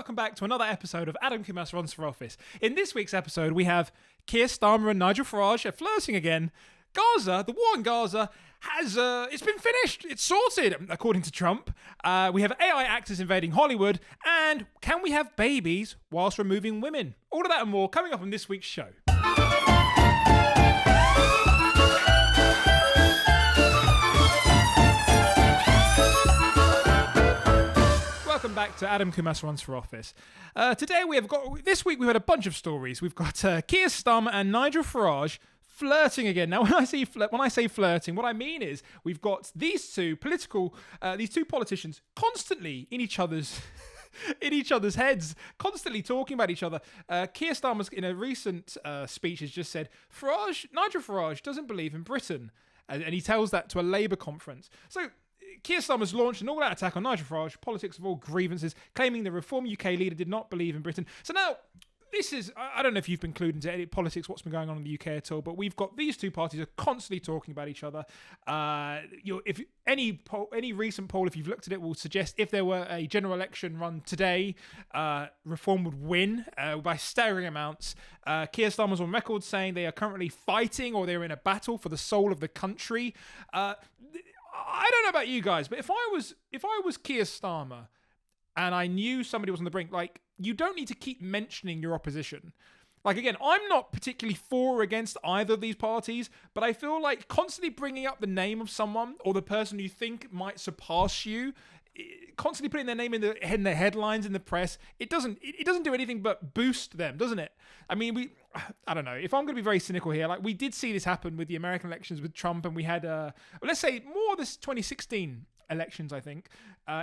welcome back to another episode of Adam Coumas Runs for Office. In this week's episode, we have Keir, Starmer and Nigel Farage are flirting again. Gaza, the war in Gaza, has it's been finished. It's sorted, according to Trump. We have AI actors invading Hollywood, and can we have babies whilst removing women? All of that and more coming up on this week's show. Welcome back to Adam Coumas Runs for Office. Today this week we've had a bunch of stories. We've got Keir Starmer and Nigel Farage flirting again. Now, when I say flirting, what I mean is we've got these two politicians constantly in each other's heads, constantly talking about each other. Keir Starmer's in a recent speech has just said Nigel Farage doesn't believe in Britain, and he tells that to a Labour conference. So Keir Starmer's launched an all-out attack on Nigel Farage, politics of all grievances, claiming the Reform UK leader did not believe in Britain. So now, this is, I don't know if you've been clued into any politics, what's been going on in the UK at all, but we've got these two parties are constantly talking about each other. If any recent poll, if you've looked at it, will suggest if there were a general election run today, Reform would win by staggering amounts. Keir Starmer's on record saying they are currently fighting or they're in a battle for the soul of the country. I don't know about you guys, but if I was Keir Starmer and I knew somebody was on the brink, like, you don't need to keep mentioning your opposition. Like, again, I'm not particularly for or against either of these parties, but I feel like constantly bringing up the name of someone or the person you think might surpass you, constantly putting their name in the headlines in the press, it doesn't do anything but boost them, doesn't it? I mean, I don't know. If I'm going to be very cynical here, like, we did see this happen with the American elections with Trump, and we had, let's say more this 2016 elections, I think,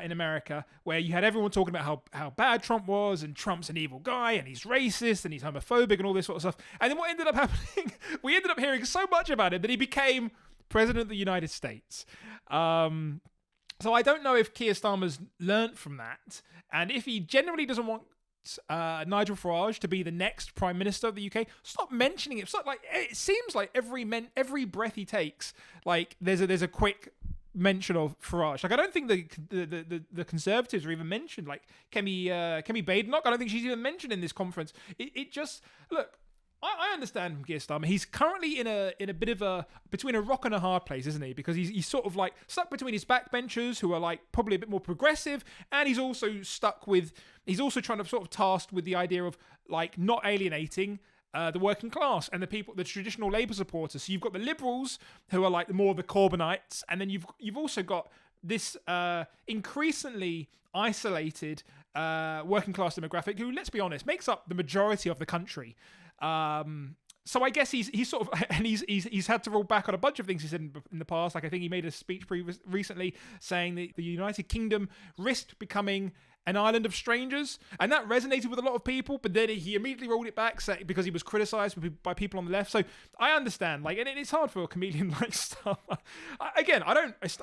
in America, where you had everyone talking about how bad Trump was, and Trump's an evil guy, and he's racist, and he's homophobic, and all this sort of stuff. And then what ended up happening, we ended up hearing so much about it that he became president of the United States. So I don't know if Keir Starmer's learnt from that, and if he generally doesn't want Nigel Farage to be the next Prime Minister of the UK, stop mentioning it. Stop, like, it seems like every breath he takes, like there's a quick mention of Farage. Like, I don't think the Conservatives are even mentioned. Like Kemi Badenoch, I don't think she's even mentioned in this conference. It just, look, I understand from Keir Starmer. He's currently in a bit of a between a rock and a hard place, isn't he? Because he's sort of like stuck between his backbenchers, who are like probably a bit more progressive, and he's also trying to sort of tasked with the idea of like not alienating the working class and the people, the traditional Labour supporters. So you've got the Liberals, who are like more the Corbynites, and then you've also got this increasingly isolated working class demographic, who, let's be honest, makes up the majority of the country. So I guess he's sort of, and he's had to roll back on a bunch of things he said in the past. Like, I think he made a speech recently saying that the United Kingdom risked becoming an island of strangers, and that resonated with a lot of people, but then he immediately rolled it back because he was criticised by people on the left. So I understand, like, and it's hard for a comedian like Starmer. Again, I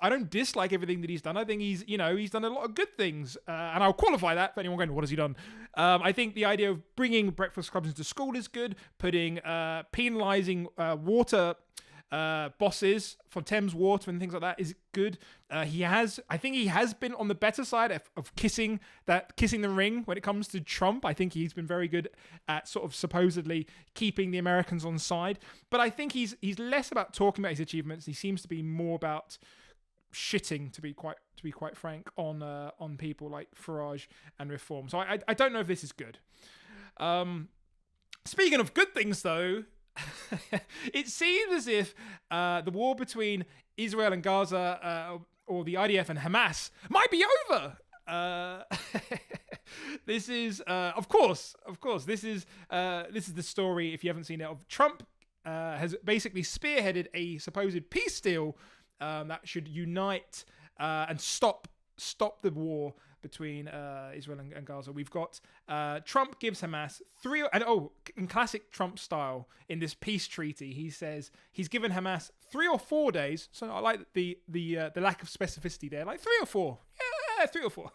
don't dislike everything that he's done. I think he's done a lot of good things, and I'll qualify that for anyone going, what has he done? I think the idea of bringing breakfast clubs into school is good, putting penalising water bosses for Thames Water and things like that is good. I think he has been on the better side of kissing the ring when it comes to Trump. I think he's been very good at sort of supposedly keeping the Americans on side. But I think he's less about talking about his achievements. He seems to be more about shitting, to be quite frank, on people like Farage and Reform. So I don't know if this is good. Speaking of good things, though, it seems as if the war between Israel and Gaza, or the IDF and Hamas, might be over. This is, of course, this is the story, if you haven't seen it, of Trump has basically spearheaded a supposed peace deal that should unite and stop the war between Israel and Gaza. We've got Trump gives Hamas in classic Trump style, in this peace treaty, he says he's given Hamas 3 or 4 days. So I like the lack of specificity there, like 3 or 4. Yeah, 3 or 4.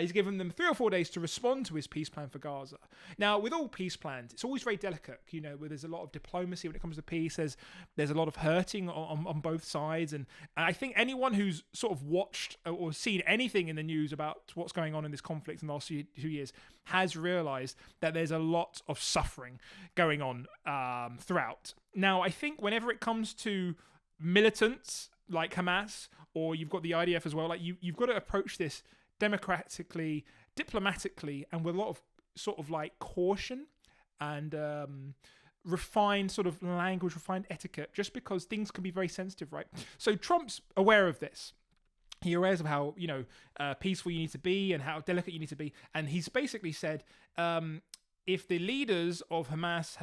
He's given them 3 or 4 days to respond to his peace plan for Gaza. Now, with all peace plans, it's always very delicate, where there's a lot of diplomacy when it comes to peace. There's a lot of hurting on both sides. And I think anyone who's sort of watched or seen anything in the news about what's going on in this conflict in the last 2 years has realized that there's a lot of suffering going on throughout. Now, I think whenever it comes to militants like Hamas, or you've got the IDF as well, like you've got to approach this democratically, diplomatically, and with a lot of sort of like caution and refined sort of language, refined etiquette, just because things can be very sensitive, right? So Trump's aware of this. He aware of how peaceful you need to be and how delicate you need to be, and he's basically said, if the leaders of Hamas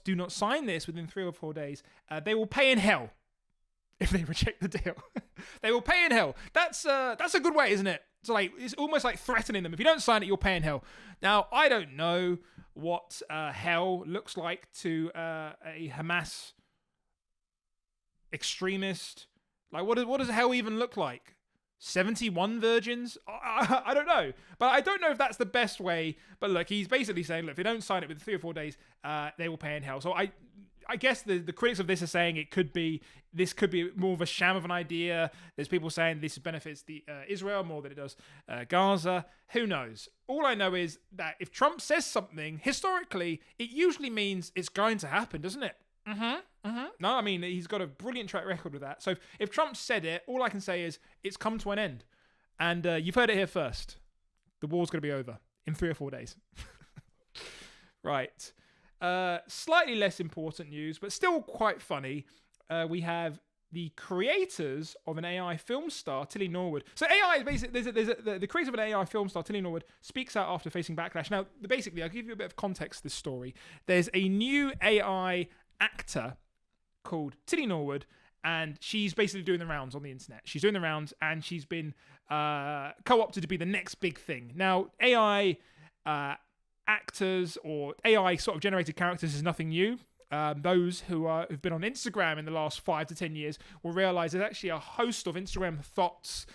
do not sign this within 3 or 4 days, they will pay in hell. If they reject the deal, they will pay in hell. That's a good way, isn't it? It's almost like threatening them. If you don't sign it, you'll pay in hell. Now, I don't know what hell looks like to a Hamas extremist. Like, what does hell even look like? 71 virgins? I don't know. But I don't know if that's the best way. But look, he's basically saying, look, if they don't sign it within 3 or 4 days, they will pay in hell. So I guess the critics of this are saying this could be more of a sham of an idea. There's people saying this benefits the Israel more than it does Gaza. Who knows? All I know is that if Trump says something, historically, it usually means it's going to happen, doesn't it? No, I mean, he's got a brilliant track record with that. So if Trump said it, all I can say is it's come to an end. And you've heard it here first. The war's going to be over in 3 or 4 days. Right. Slightly less important news, but still quite funny. We have the creators of an AI film star, Tilly Norwood. So AI is basically, the creator of an AI film star, Tilly Norwood, speaks out after facing backlash. Now, basically, I'll give you a bit of context to this story. There's a new AI actor called Tilly Norwood, and she's basically doing the rounds on the internet. She's doing the rounds, and she's been co-opted to be the next big thing. Now, AI actors or AI sort of generated characters is nothing new. Those who've been on Instagram in the last 5 to 10 years will realize there's actually a host of Instagram thoughts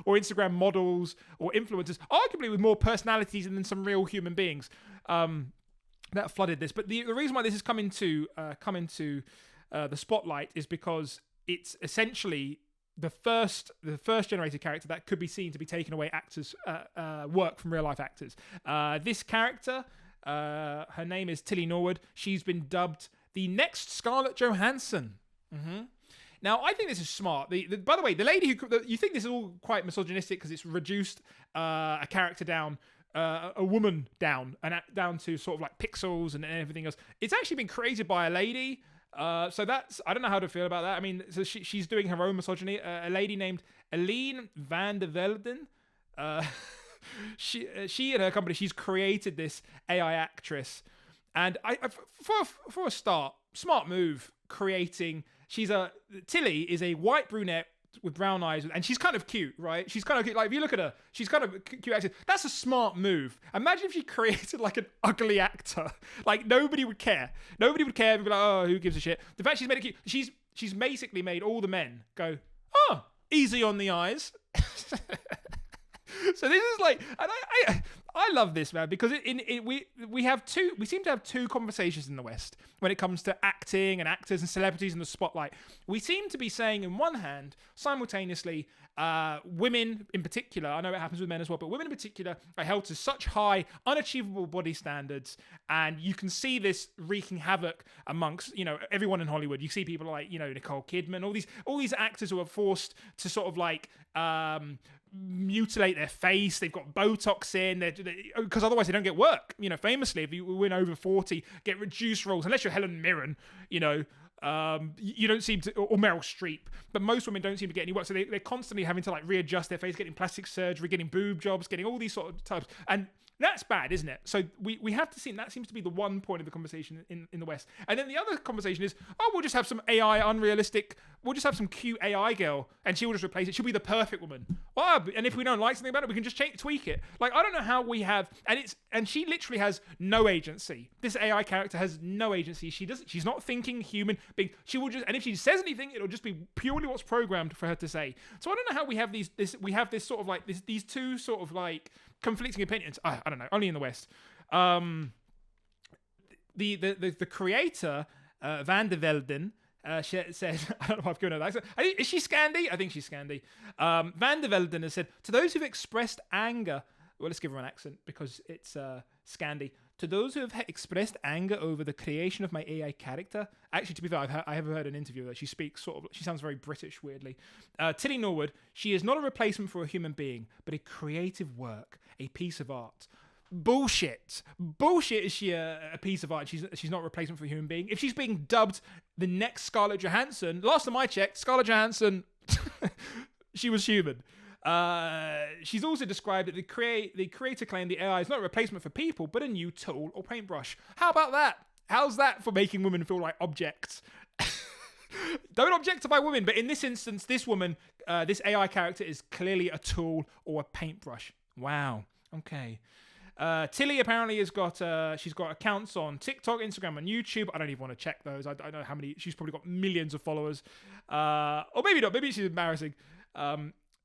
or Instagram models or influencers, arguably with more personalities than some real human beings, that flooded this. But the reason why this has come into the spotlight is because it's essentially the first generated character that could be seen to be taking away actors' work from real life actors. This character, her name is Tilly Norwood. She's been dubbed the next Scarlett Johansson. Now, I think this is smart. By the way, the lady you think this is all quite misogynistic because it's reduced a character down, a woman down, and down to sort of like pixels and everything else. It's actually been created by a lady. So that's, I don't know how to feel about that. I mean, so she's doing her own misogyny. A lady named Eline van der Velden. She and her company, she's created this AI actress. And for a start, smart move creating. Tilly is a white brunette with brown eyes, and she's kind of cute, right? She's kind of cute. Like, if you look at her, she's kind of cute actress. That's a smart move. Imagine if she created like an ugly actor. Like, nobody would care. Nobody would care. They'd be like, oh, who gives a shit? The fact she's made it cute, she's basically made all the men go, oh, easy on the eyes. So this is like, and I love this, man, because we seem to have two conversations in the West when it comes to acting and actors and celebrities in the spotlight. We seem to be saying, in one hand, simultaneously, women in particular, I know it happens with men as well, but women in particular are held to such high, unachievable body standards, and you can see this wreaking havoc amongst, everyone in Hollywood. You see people like, Nicole Kidman, all these actors who are forced to sort of like mutilate their face. They've got Botox in because otherwise they don't get work. Famously, if you win over 40, get reduced roles, unless you're Helen Mirren, you don't seem to, or Meryl Streep, but most women don't seem to get any work. So they're constantly having to like readjust their face, getting plastic surgery, getting boob jobs, getting all these sort of types. And that's bad, isn't it? So we have to see, and that seems to be the one point of the conversation in the West. And then the other conversation is, we'll just have some AI unrealistic, we'll just have some cute AI girl, and she'll just replace it. She'll be the perfect woman. And if we don't like something about it, we can just tweak it. Like, I don't know how we have, and she literally has no agency. This AI character has no agency. She's not thinking human. she will just, and if she says anything, it'll just be purely what's programmed for her to say. So I don't know how we have this sort of like these two sort of like conflicting opinions. I don't know, only in the West. The creator, Van der Velden, said, I don't know if I've given her that. Is she Scandi? I think she's Scandi. Van der Velden has said, to those who've expressed anger, well, let's give her an accent because it's Scandi. To those who have expressed anger over the creation of my AI character, actually, to be fair, I have heard an interview where she speaks she sounds very British, weirdly. Tilly Norwood, she is not a replacement for a human being, but a creative work, a piece of art. Bullshit. Is she a piece of art? She's not a replacement for a human being. If she's being dubbed the next Scarlett Johansson, last time I checked, Scarlett Johansson, she was human. She's also described that the creator claimed the AI is not a replacement for people, but a new tool or paintbrush. How about that? How's that for making women feel like objects? Don't objectify women, but in this instance, this woman, this AI character is clearly a tool or a paintbrush. Wow. Okay. Tilly apparently has got she's got accounts on TikTok, Instagram, and YouTube. I don't even want to check those. I don't know how many. She's probably got millions of followers, or maybe not. Maybe she's embarrassing.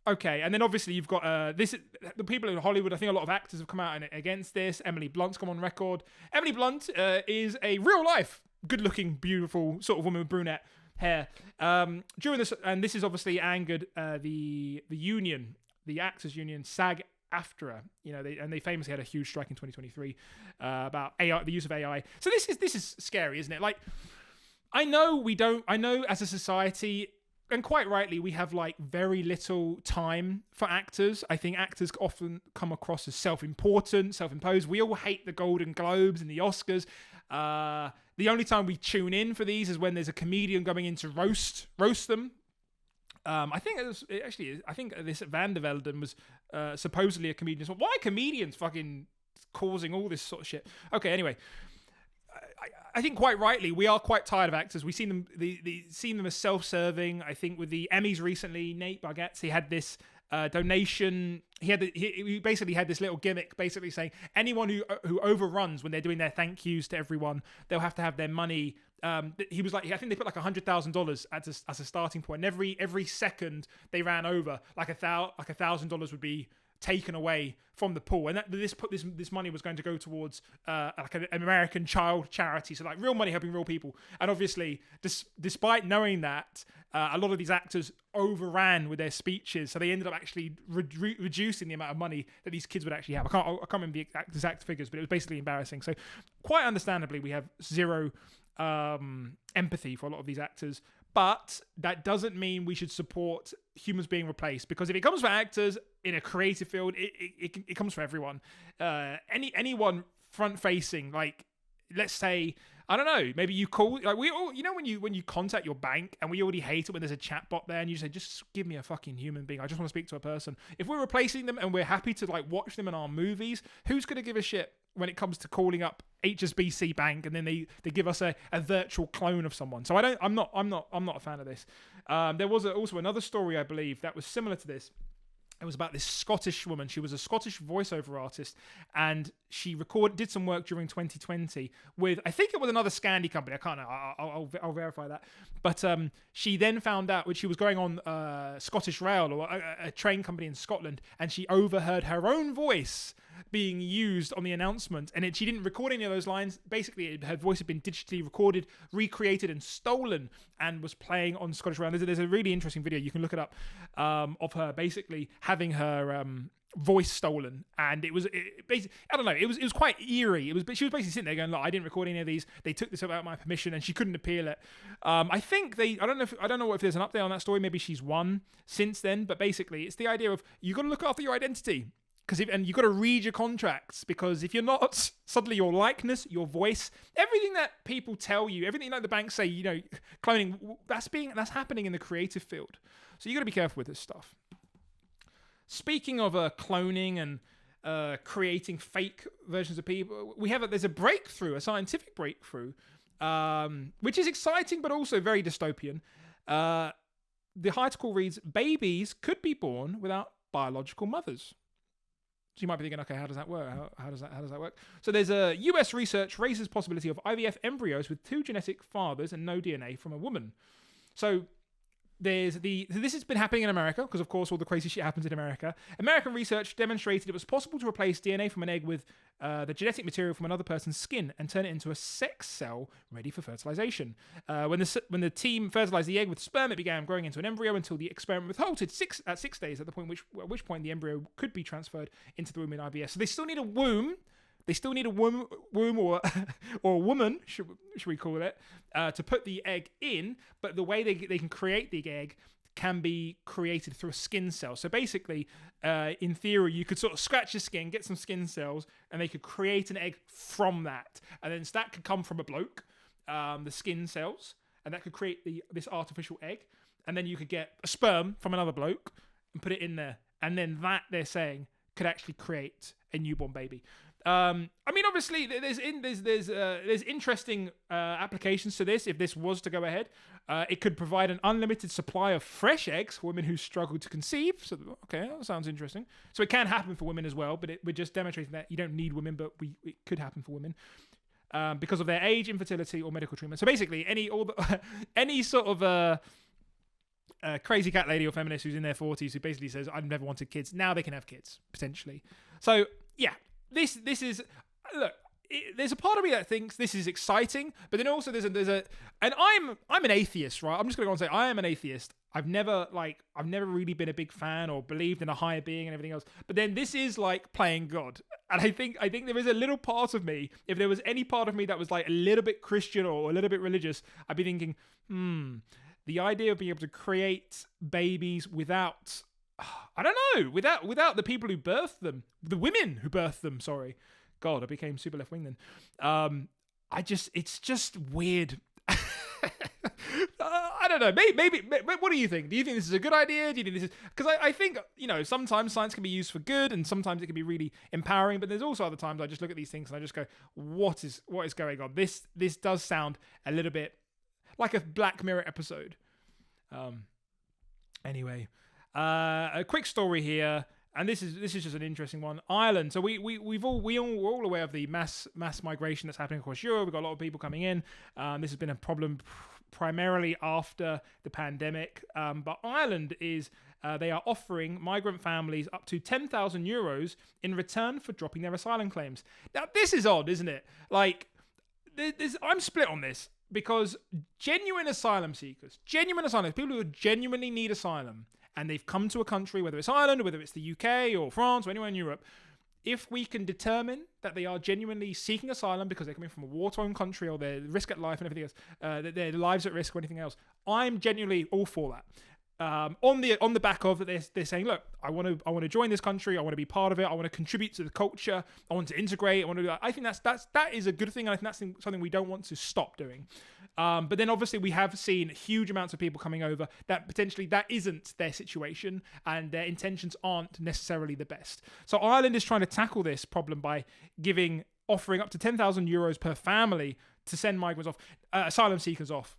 Okay, and then obviously you've got the people in Hollywood. I think a lot of actors have come out against this. Emily Blunt's come on record. Emily Blunt is a real life, good-looking, beautiful sort of woman with brunette hair. During this, and this has obviously angered the union, the actors union, SAG. AFTRA, they famously had a huge strike in 2023 about AI, the use of AI. So this is scary, isn't it? Like, I know as a society, and quite rightly, we have like very little time for actors. I think actors often come across as self-important, self-imposed. We all hate the Golden Globes and the Oscars. The only time we tune in for these is when there's a comedian going in to roast them. I think this Van der Velden was supposedly a comedian. So why are comedians fucking causing all this sort of shit? Okay, anyway, I think quite rightly we are quite tired of actors. We've seen them, seen them as self-serving. I think with the Emmys recently, Nate Bargatze, he had this donation. He basically had this little gimmick, basically saying anyone who overruns when they're doing their thank yous to everyone, they'll have to have their money. He was like, I think they put like $100,000 as a starting point. And every second they ran over, like $1,000 would be taken away from the pool, and this money was going to go towards like an American child charity, so like real money helping real people. And obviously, despite knowing that, a lot of these actors overran with their speeches, so they ended up actually reducing the amount of money that these kids would actually have. I can't remember the exact figures, but it was basically embarrassing. So quite understandably, we have zero empathy for a lot of these actors. But that doesn't mean we should support humans being replaced, because if it comes for actors in a creative field, it comes for everyone. Anyone front facing, like, let's say, I don't know, maybe you call, like, we all, when you contact your bank, and we already hate it when there's a chatbot there and you say, just give me a fucking human being, I just want to speak to a person. If we're replacing them and we're happy to like watch them in our movies, who's going to give a shit when it comes to calling up HSBC Bank and then they give us a virtual clone of someone? So I'm not a fan of this. There was also another story, I believe, that was similar to this. It was about this Scottish woman. She was a Scottish voiceover artist, and she did some work during 2020 with, I think it was another Scandi company. I can't know. I'll verify that. But she then found out when she was going on Scottish Rail, or a train company in Scotland, and she overheard her own voice being used on the announcement, and she didn't record any of those lines. Basically, her voice had been digitally recorded, recreated, and stolen, and was playing on Scottish Rail. There's a really interesting video, you can look it up, of her basically having her voice stolen, and it was basically, I don't know, it was quite eerie. She was basically sitting there going, look, I didn't record any of these, they took this without my permission, and she couldn't appeal it. I think I don't know if there's an update on that story. Maybe she's won since then, but basically it's the idea of, you got to look after your identity, and you've got to read your contracts, because if you're not, suddenly your likeness, your voice, everything that people tell you, everything like the banks say, cloning, that's happening in the creative field. So you got to be careful with this stuff. Speaking of cloning and creating fake versions of people, there's a breakthrough, a scientific breakthrough, which is exciting but also very dystopian. The article reads, babies could be born without biological mothers. So you might be thinking, okay, how does that work? How does that work? So there's a US research raises possibility of IVF embryos with 2 genetic fathers and no DNA from a woman. So this has been happening in America because, of course, all the crazy shit happens in America. American research demonstrated it was possible to replace DNA from an egg with the genetic material from another person's skin and turn it into a sex cell ready for fertilization. When the team fertilized the egg with sperm, it began growing into an embryo until the experiment was halted at 6 days, at which point the embryo could be transferred into the womb in IVF. So they still need a womb. They still need a womb or a woman, should we call it, to put the egg in. But the way they can create the egg can be created through a skin cell. So basically, in theory, you could sort of scratch your skin, get some skin cells, and they could create an egg from that. And then that could come from a bloke, the skin cells, and that could create this artificial egg. And then you could get a sperm from another bloke and put it in there. And then that, they're saying, could actually create a newborn baby. I mean, obviously, there's interesting applications to this. If this was to go ahead, it could provide an unlimited supply of fresh eggs for women who struggle to conceive. So, okay, that sounds interesting. So it can happen for women as well, but we're just demonstrating that you don't need women, but it could happen for women because of their age, infertility, or medical treatment. So basically, any sort of crazy cat lady or feminist who's in their 40s who basically says, "I've never wanted kids," now they can have kids potentially. So yeah. This is look. There's a part of me that thinks this is exciting, but then also there's a and I'm an atheist, right? I'm just gonna go and say I am an atheist. I've never really been a big fan or believed in a higher being and everything else. But then this is like playing God, and I think there is a little part of me. If there was any part of me that was like a little bit Christian or a little bit religious, I'd be thinking, the idea of being able to create babies without. I don't know, without the people who birthed them, the women who birthed them, sorry. God, I became super left-wing then. It's just weird. I don't know, maybe, what do you think? Do you think this is a good idea? Do you think this is, because I think, sometimes science can be used for good and sometimes it can be really empowering, but there's also other times I just look at these things and I just go, what is going on? This does sound a little bit like a Black Mirror episode. Anyway. A quick story here, and this is just an interesting one. Ireland. So we're all aware of the mass migration that's happening across Europe. We've got a lot of people coming in. This has been a problem primarily after the pandemic. But Ireland they are offering migrant families up to €10,000 in return for dropping their asylum claims. Now this is odd, isn't it? Like, I'm split on this because genuine asylum seekers, people who genuinely need asylum, and they've come to a country, whether it's Ireland or whether it's the UK or France or anywhere in Europe, if we can determine that they are genuinely seeking asylum because they're coming from a war-torn country or they're risk at life and everything else, that their lives at risk or anything else, I'm genuinely all for that. On the back of that, they're saying, look, I want to join this country. I want to be part of it. I want to contribute to the culture. I want to integrate. I want to do that. I think that is a good thing. And I think that's something we don't want to stop doing. But then obviously we have seen huge amounts of people coming over that potentially that isn't their situation and their intentions aren't necessarily the best. So Ireland is trying to tackle this problem by offering up to €10,000 per family to send migrants off, asylum seekers off,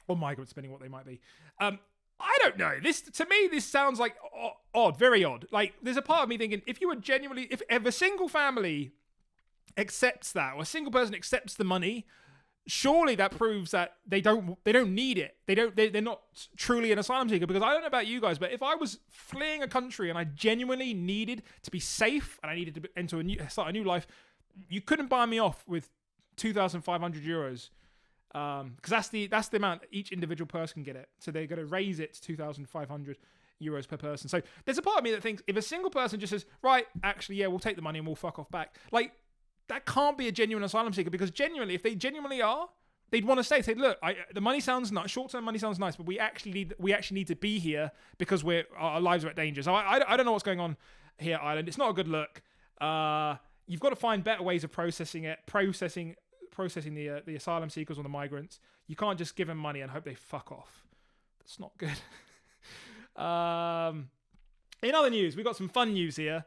or migrants, depending what they might be. I don't know. To me, this sounds like odd, very odd. Like, there's a part of me thinking, if a single family accepts that, or a single person accepts the money, surely that proves that they don't need it. They're not truly an asylum seeker. Because I don't know about you guys, but if I was fleeing a country and I genuinely needed to be safe and I needed to start a new life, you couldn't buy me off with €2,500. Because that's the amount each individual person can get it. So they're going to raise it to €2,500 per person. So there's a part of me that thinks if a single person just says, right, actually, yeah, we'll take the money and we'll fuck off back. Like, that can't be a genuine asylum seeker, because genuinely, if they genuinely are, they'd want to say, look, the money sounds nice, short-term money sounds nice, but we actually need to be here because our lives are at danger. So I don't know what's going on here, Ireland. It's not a good look. You've got to find better ways of processing the asylum seekers or the migrants. You can't just give them money and hope they fuck off. That's not good. In other news, we've got some fun news here.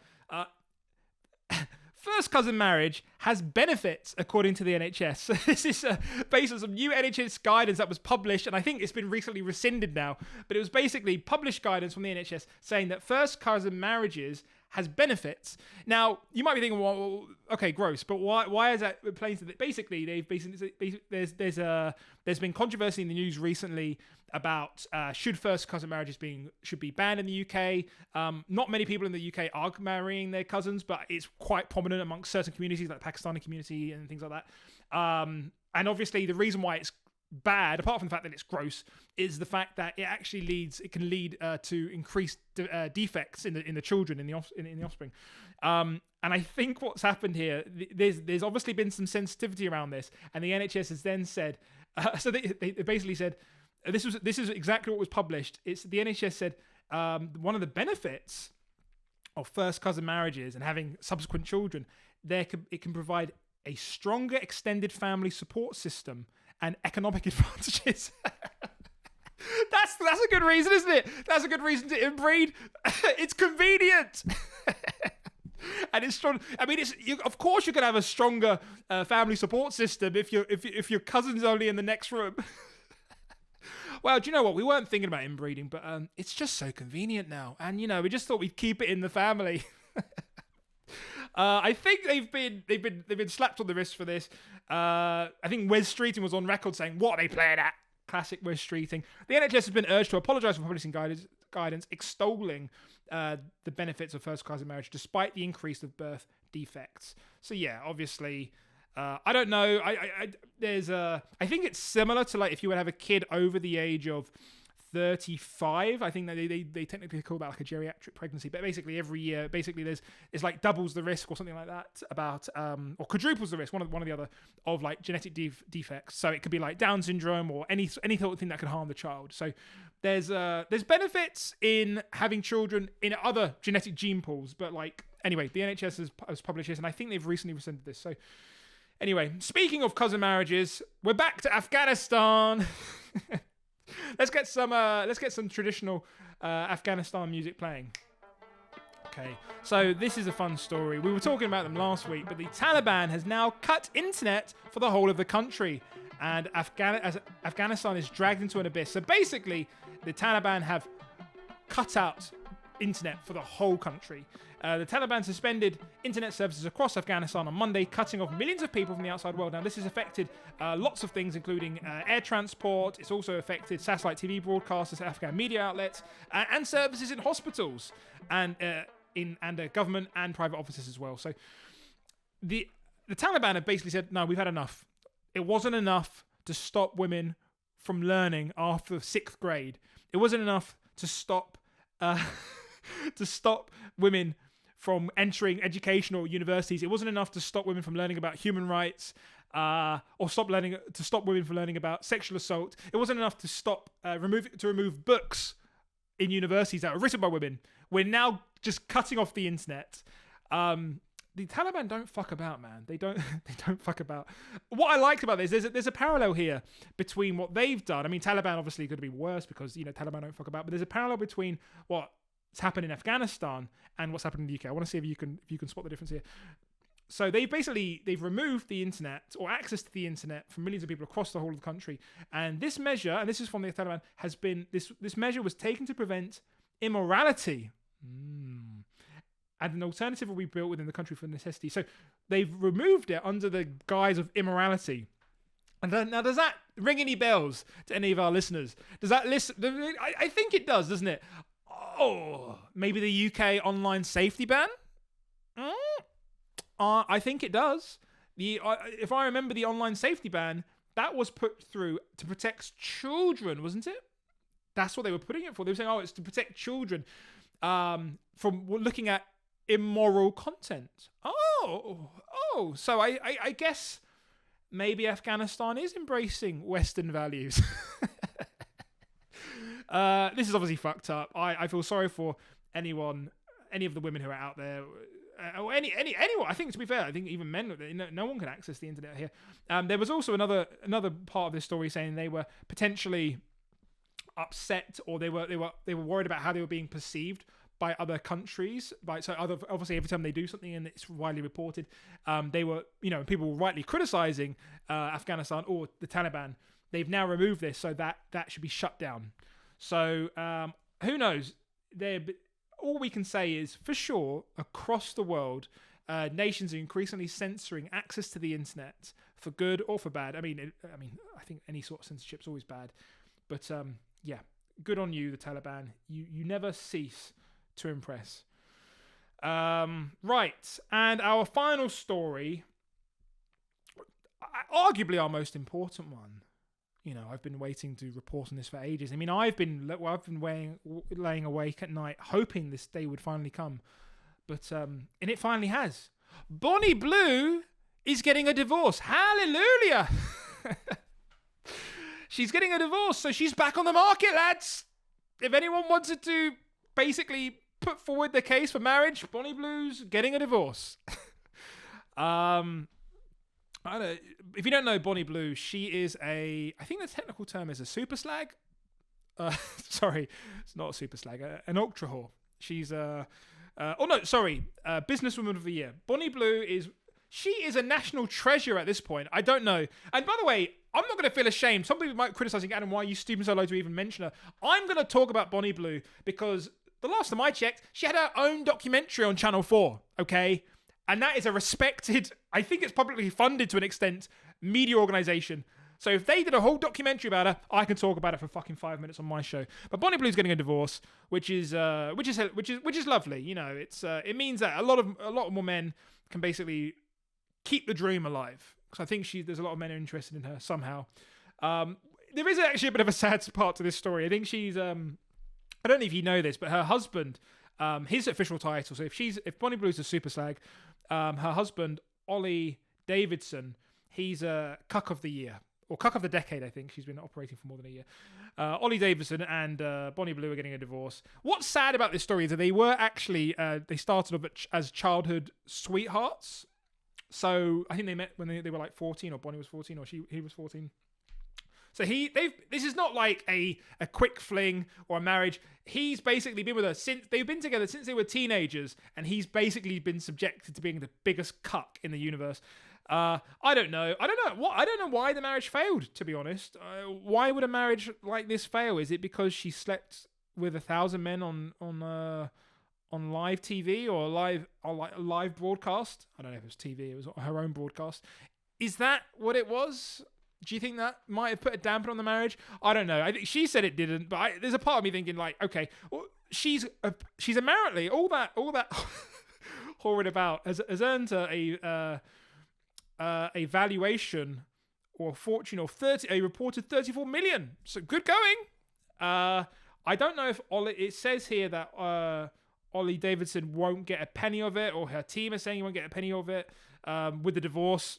First cousin marriage has benefits, according to the NHS. This is based on some new NHS guidance that was published, and I think it's been recently rescinded now. But it was basically published guidance from the NHS saying that first cousin marriages has benefits. Now, you might be thinking, well, okay, gross, but why is that plain? Basically, there's been controversy in the news recently about should first cousin marriages should be banned in the UK. Not many people in the UK are marrying their cousins, but it's quite prominent amongst certain communities, like the Pakistani community and things like that. And obviously, the reason why it's bad, apart from the fact that it's gross, is the fact that it can lead to increased defects in the children, in the offspring. And I think what's happened here, there's obviously been some sensitivity around this, and the NHS has then said, so they basically said, this is exactly what was published. It's the NHS said one of the benefits of first cousin marriages and having subsequent children, it can provide a stronger extended family support system and economic advantages. That's a good reason, isn't it? That's a good reason to inbreed. It's convenient. And it's strong. I mean, of course you're gonna have a stronger family support system if your cousin's only in the next room. Well, do you know what? We weren't thinking about inbreeding, but it's just so convenient now, and we just thought we'd keep it in the family. I think they've been slapped on the wrist for this. I think Wes Streeting was on record saying, "What are they playing at?" Classic Wes Streeting. The NHS has been urged to apologise for publishing guidance extolling the benefits of first cousin marriage, despite the increase of birth defects. So yeah, obviously, I don't know. I think it's similar to like if you would have a kid over the age of 35. I think that they technically call that like a geriatric pregnancy, but basically every year, it's like doubles the risk or something like that about or quadruples the risk, one of the other, of like genetic defects. So it could be like Down syndrome or any sort of thing that could harm the child. So there's benefits in having children in other genetic gene pools, but like anyway, the NHS has published this, and I think they've recently rescinded this. So anyway, speaking of cousin marriages, we're back to Afghanistan. Let's get some traditional Afghanistan music playing. Okay, so this is a fun story. We were talking about them last week, but the Taliban has now cut internet for the whole of the country, and Afghanistan is dragged into an abyss. So basically, the Taliban have cut out internet for the whole country. The Taliban suspended internet services across Afghanistan on Monday, cutting off millions of people from the outside world. Now, this has affected lots of things, including air transport. It's also affected satellite TV broadcasters, Afghan media outlets, and services in hospitals, and in government and private offices as well. So the Taliban have basically said, no, we've had enough. It wasn't enough to stop women from learning after 6th grade. It wasn't enough to stop women from entering educational universities. It wasn't enough to stop women from learning about human rights, or stop women from learning about sexual assault. It wasn't enough to remove books in universities that were written by women. We're now just cutting off the internet. The Taliban don't fuck about, man. They don't fuck about. What I liked about this, there's a parallel here between what they've done. I mean, Taliban obviously could be worse because Taliban don't fuck about, but there's a parallel between what's happened in Afghanistan and what's happened in the UK. I want to see if you can spot the difference here. So they've removed the internet or access to the internet from millions of people across the whole of the country. And this measure, and this is from the Taliban, has been this measure was taken to prevent immorality. And an alternative will be built within the country for necessity. So they've removed it under the guise of immorality. And now, does that ring any bells to any of our listeners? Does that listen? I think it does, doesn't it? Oh, maybe the UK online safety ban? I think it does. If I remember the online safety ban, that was put through to protect children, wasn't it? That's what they were putting it for. They were saying, it's to protect children from looking at immoral content. So I guess maybe Afghanistan is embracing Western values. This is obviously fucked up. I feel sorry for any of the women who are out there, or anyone. I think, to be fair, I think even men, no one can access the internet here. There was also another part of this story saying they were potentially upset, or they were worried about how they were being perceived by other countries. Obviously every time they do something and it's widely reported, people were rightly criticizing Afghanistan or the Taliban. They've now removed this, so that should be shut down. So who knows? all we can say is, for sure, across the world, nations are increasingly censoring access to the internet for good or for bad. I mean, I think any sort of censorship is always bad, but yeah, good on you, the Taliban. You never cease to impress. Right, and our final story, arguably our most important one. You know, I've been waiting to report on this for ages. I mean, I've been laying awake at night hoping this day would finally come, but and it finally has. Bonnie Blue is getting a divorce. Hallelujah! She's getting a divorce, so she's back on the market, lads. If anyone wanted to basically put forward the case for marriage, Bonnie Blue's getting a divorce. I don't. If you don't know Bonnie Blue, she is I think the technical term is a super slag. Sorry, it's not a super slag. An ultra whore. She's businesswoman of the year. Bonnie Blue is a national treasure at this point. I don't know. And by the way, I'm not going to feel ashamed. Some people might be criticizing Adam, why are you stooping so low to even mention her? I'm going to talk about Bonnie Blue because the last time I checked, she had her own documentary on Channel 4. Okay. And that is a respected, I think it's publicly funded to an extent, media organization. So if they did a whole documentary about her, I can talk about it for fucking 5 minutes on my show. But Bonnie Blue's getting a divorce, which is lovely. You know, it means that a lot more men can basically keep the dream alive. Because I think there's a lot of men who are interested in her somehow. There is actually a bit of a sad part to this story. I think she's I don't know if you know this, but her husband, his official title. So if Bonnie Blue's a super slag, her husband Ollie Davidson, he's a cuck of the year or cuck of the decade. I think she's been operating for more than a year. Ollie Davidson and Bonnie Blue are getting a divorce. What's sad about this story is that they were actually they started off as childhood sweethearts. So I think they met when they were like 14, or Bonnie was 14, or he was 14. So this is not like a quick fling or a marriage. He's basically been with her since they've been together since they were teenagers, and he's basically been subjected to being the biggest cuck in the universe. I don't know why the marriage failed, to be honest. Why would a marriage like this fail? Is it because she slept with 1,000 men on live TV or live broadcast? I don't know if it was TV. It was her own broadcast. Is that what it was? Do you think that might have put a damper on the marriage? I don't know. I think she said it didn't, but there's a part of me thinking like, okay, well, she's apparently all that horrid about has earned her a valuation or fortune of a reported 34 million. So good going. I don't know if it says here that Ollie Davidson won't get a penny of it, or her team is saying he won't get a penny of it with the divorce.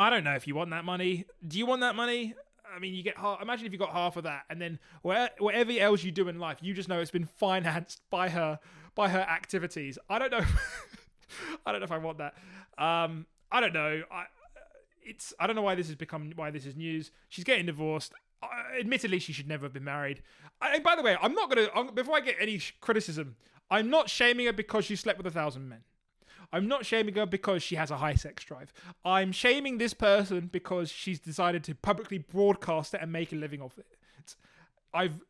I don't know if you want that money. Do you want that money? I mean, you get half. Imagine if you got half of that, and then whatever else you do in life, you just know it's been financed by her activities. I don't know. I don't know if I want that. I don't know. I don't know why this is news. She's getting divorced. Admittedly, she should never have been married. And by the way, I'm not gonna. Before I get any criticism, I'm not shaming her because she slept with 1,000 men. I'm not shaming her because she has a high sex drive. I'm shaming this person because she's decided to publicly broadcast it and make a living off it. I'm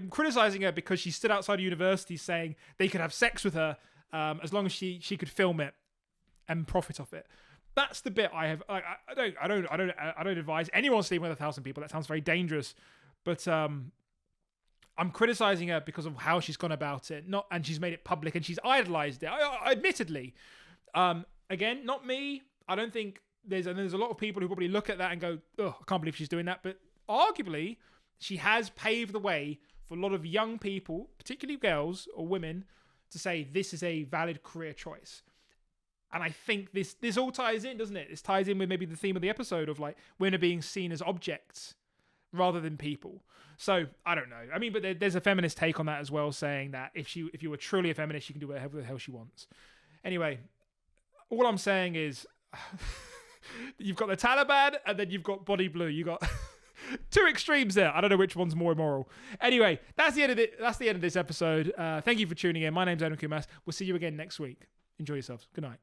criticizing her because she stood outside a university saying they could have sex with her as long as she could film it and profit off it. That's the bit I have. I don't advise anyone sleeping with 1,000 people. That sounds very dangerous. But I'm criticizing her because of how she's gone about it, and she's made it public and she's idolized it. Admittedly, again, not me. I don't think there's a lot of people who probably look at that and go, "Oh, I can't believe she's doing that." But arguably, she has paved the way for a lot of young people, particularly girls or women, to say this is a valid career choice. And I think this all ties in, doesn't it? This ties in with maybe the theme of the episode of like women are being seen as objects rather than people. So I don't know. I mean, but there's a feminist take on that as well, saying that if you were truly a feminist, she can do whatever the hell she wants. Anyway, all I'm saying is you've got the Taliban and then you've got Bonnie Blue. You got two extremes there. I don't know which one's more immoral. Anyway, that's the end of it. That's the end of this episode. Thank you for tuning in. My name's Adam Coumas. We'll see you again next week. Enjoy yourselves. Good night.